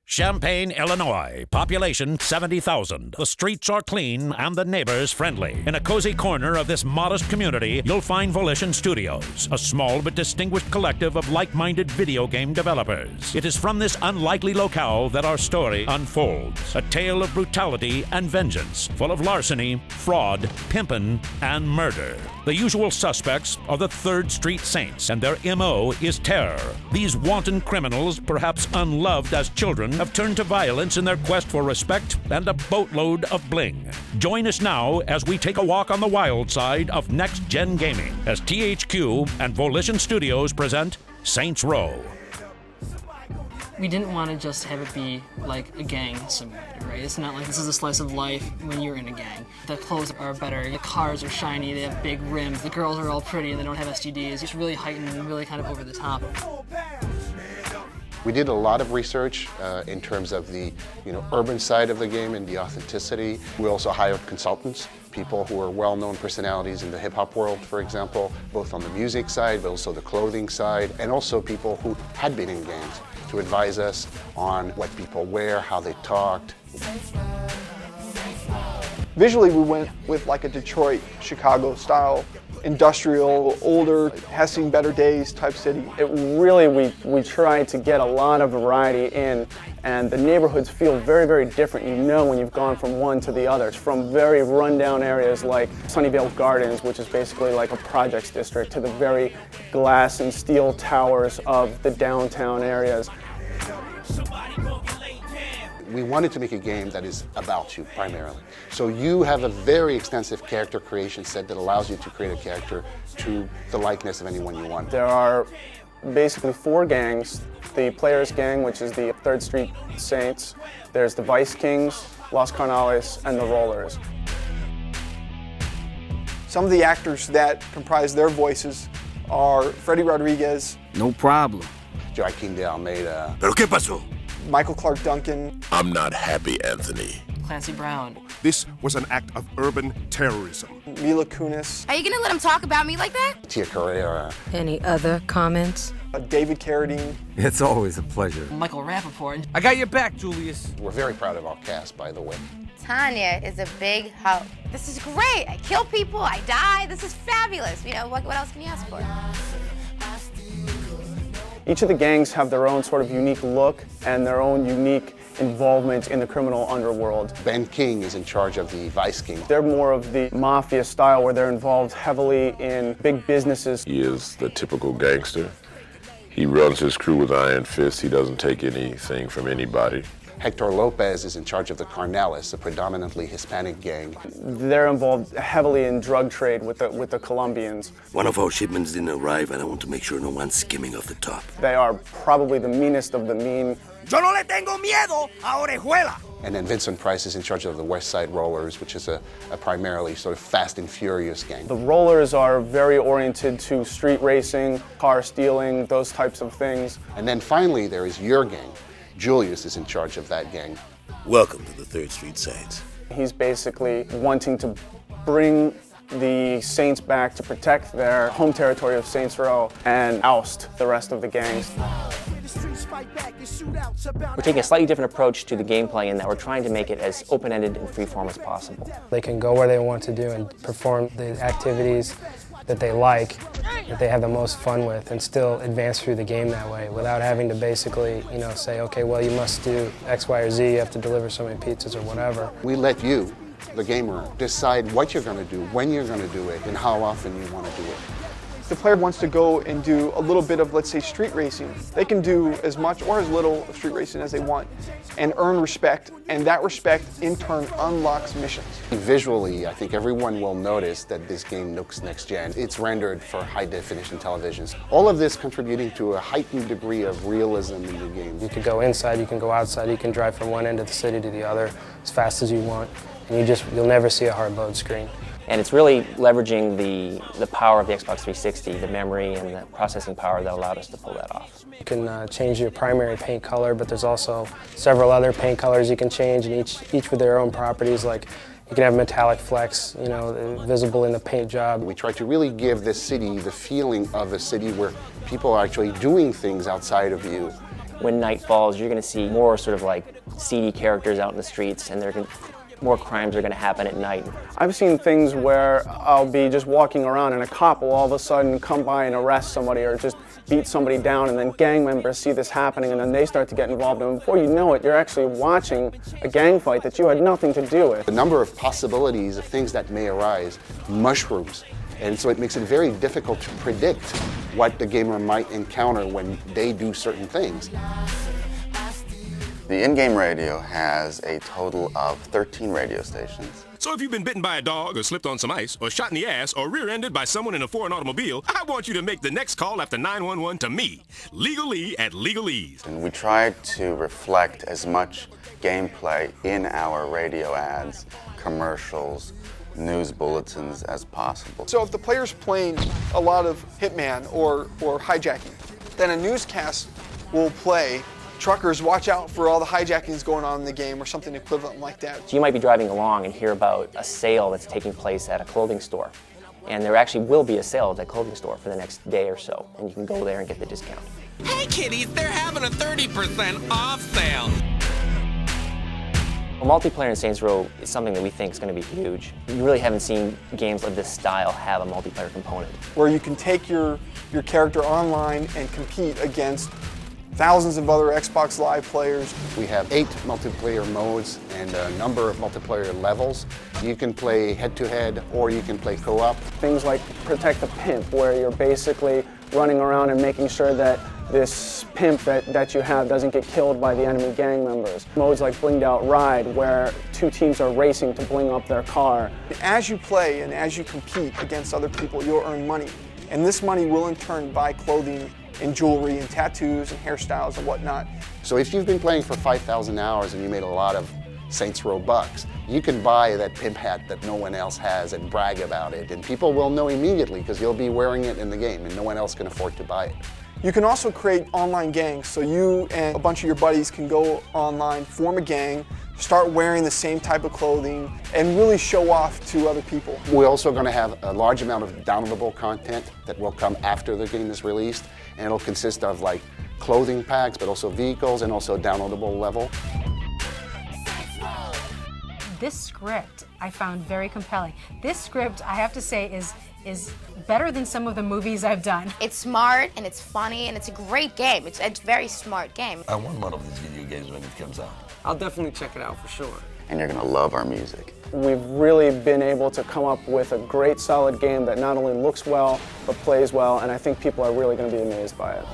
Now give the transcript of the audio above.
Champaign, Illinois. Population 70,000. The streets are clean and the neighbors friendly. In a cozy corner of this modest community, you'll find Volition Studios, a small but distinguished collective of like-minded video game developers. It is from this unlikely locale that our story unfolds. A tale of brutality and vengeance, full of larceny, fraud, pimpin', and murder. The usual suspects are the 3rd Street Saints, and their M.O. is terror. These wanton criminals, perhaps unloved as children, have turned to violence in their quest for respect and a boatload of bling. Join us now as we take a walk on the wild side of next-gen gaming as THQ and Volition Studios present Saints Row. We didn't want to just have it be like a gang simulator, right? It's not like this is a slice of life when you're in a gang. The clothes are better, the cars are shiny, they have big rims, the girls are all pretty and they don't have STDs. It's really heightened and really kind of over the top. We did a lot of research in terms of the urban side of the game and the authenticity. We also hired consultants, people who are well-known personalities in the hip-hop world, for example, both on the music side, but also the clothing side, and also people who had been in gangs to advise us on what people wear, how they talked. Visually, we went with like a Detroit, Chicago style, industrial, older, has seen better days type city. We tried to get a lot of variety in, and the neighborhoods feel very, very different. You know when you've gone from one to the others, from very rundown areas like Sunnyvale Gardens, which is basically like a projects district, to the very glass and steel towers of the downtown areas. We wanted to make a game that is about you, primarily. So you have a very extensive character creation set that allows you to create a character to the likeness of anyone you want. There are basically 4 gangs. The Players Gang, which is the 3rd Street Saints. There's the Vice Kings, Los Carnales, and the Rollers. Some of the actors that comprise their voices are Freddie Rodriguez. No problem. Joaquin de Almeida. ¿Pero qué pasó? Michael Clark Duncan. I'm not happy, Anthony. Clancy Brown. This was an act of urban terrorism. Mila Kunis. Are you gonna let him talk about me like that? Tia Carrera. Any other comments? David Carradine. It's always a pleasure. Michael Rappaport. I got your back, Julius. We're very proud of our cast, by the way. Tanya is a big hoe. This is great. I kill people, I die. This is fabulous. What else can you ask for? Each of the gangs have their own sort of unique look and their own unique involvement in the criminal underworld. Ben King is in charge of the Vice King. They're more of the mafia style where they're involved heavily in big businesses. He is the typical gangster. He runs his crew with iron fists. He doesn't take anything from anybody. Hector Lopez is in charge of the Carnales, a predominantly Hispanic gang. They're involved heavily in drug trade with the Colombians. One of our shipments didn't arrive, and I want to make sure no one's skimming off the top. They are probably the meanest of the mean. Yo no le tengo miedo a Orejuela. And then Vincent Price is in charge of the West Side Rollers, which is a primarily sort of fast and furious gang. The Rollers are very oriented to street racing, car stealing, those types of things. And then finally, there is your gang. Julius is in charge of that gang. Welcome to the 3rd Street Saints. He's basically wanting to bring the Saints back to protect their home territory of Saints Row and oust the rest of the gangs. We're taking a slightly different approach to the gameplay in that we're trying to make it as open-ended and free-form as possible. They can go where they want to do and perform the activities that they like, that they have the most fun with, and still advance through the game that way without having to basically, say, okay, well, you must do X, Y, or Z, you have to deliver so many pizzas or whatever. We let you, the gamer, decide what you're going to do, when you're going to do it, and how often you want to do it. The player wants to go and do a little bit of, let's say, street racing. They can do as much or as little of street racing as they want and earn respect, and that respect in turn unlocks missions. Visually, I think everyone will notice that this game looks next gen. It's rendered for high-definition televisions. All of this contributing to a heightened degree of realism in the game. You can go inside, you can go outside, you can drive from one end of the city to the other as fast as you want, and you'll never see a hard load screen. And it's really leveraging the power of the Xbox 360, the memory and the processing power that allowed us to pull that off. You can change your primary paint color, but there's also several other paint colors you can change, and each with their own properties. Like you can have metallic flecks, visible in the paint job. We try to really give this city the feeling of a city where people are actually doing things outside of you when night falls, you're going to see more sort of like seedy characters out in the streets, and more crimes are going to happen at night. I've seen things where I'll be just walking around and a cop will all of a sudden come by and arrest somebody or just beat somebody down, and then gang members see this happening and then they start to get involved, and before you know it, you're actually watching a gang fight that you had nothing to do with. The number of possibilities of things that may arise mushrooms, and so it makes it very difficult to predict what the gamer might encounter when they do certain things. The in-game radio has a total of 13 radio stations. So if you've been bitten by a dog or slipped on some ice or shot in the ass or rear-ended by someone in a foreign automobile, I want you to make the next call after 911 to me, Legal Lee at Legalese. And we tried to reflect as much gameplay in our radio ads, commercials, news bulletins as possible. So if the player's playing a lot of Hitman or hijacking, then a newscast will play, truckers, watch out for all the hijackings going on in the game, or something equivalent like that. So you might be driving along and hear about a sale that's taking place at a clothing store. And there actually will be a sale at that clothing store for the next day or so, and you can go there and get the discount. Hey kiddies, they're having a 30% off sale. Well, multiplayer in Saints Row is something that we think is going to be huge. You really haven't seen games of this style have a multiplayer component. Where you can take your character online and compete against thousands of other Xbox Live players. We have 8 multiplayer modes and a number of multiplayer levels. You can play head-to-head or you can play co-op. Things like Protect the Pimp, where you're basically running around and making sure that this pimp that you have doesn't get killed by the enemy gang members. Modes like Blinged Out Ride, where 2 teams are racing to bling up their car. As you play and as you compete against other people, you'll earn money. And this money will in turn buy clothing and jewelry and tattoos and hairstyles and whatnot. So if you've been playing for 5,000 hours and you made a lot of Saints Row bucks, you can buy that pimp hat that no one else has and brag about it, and people will know immediately because you'll be wearing it in the game and no one else can afford to buy it. You can also create online gangs, so you and a bunch of your buddies can go online, form a gang, start wearing the same type of clothing, and really show off to other people. We're also going to have a large amount of downloadable content that will come after the game is released, and it'll consist of like clothing packs, but also vehicles and also downloadable level. This script I found very compelling. This script, I have to say, is better than some of the movies I've done. It's smart and it's funny and it's a great game. It's a very smart game. I want one of these video games when it comes out. I'll definitely check it out for sure. And you're going to love our music. We've really been able to come up with a great, solid game that not only looks well, but plays well, and I think people are really going to be amazed by it.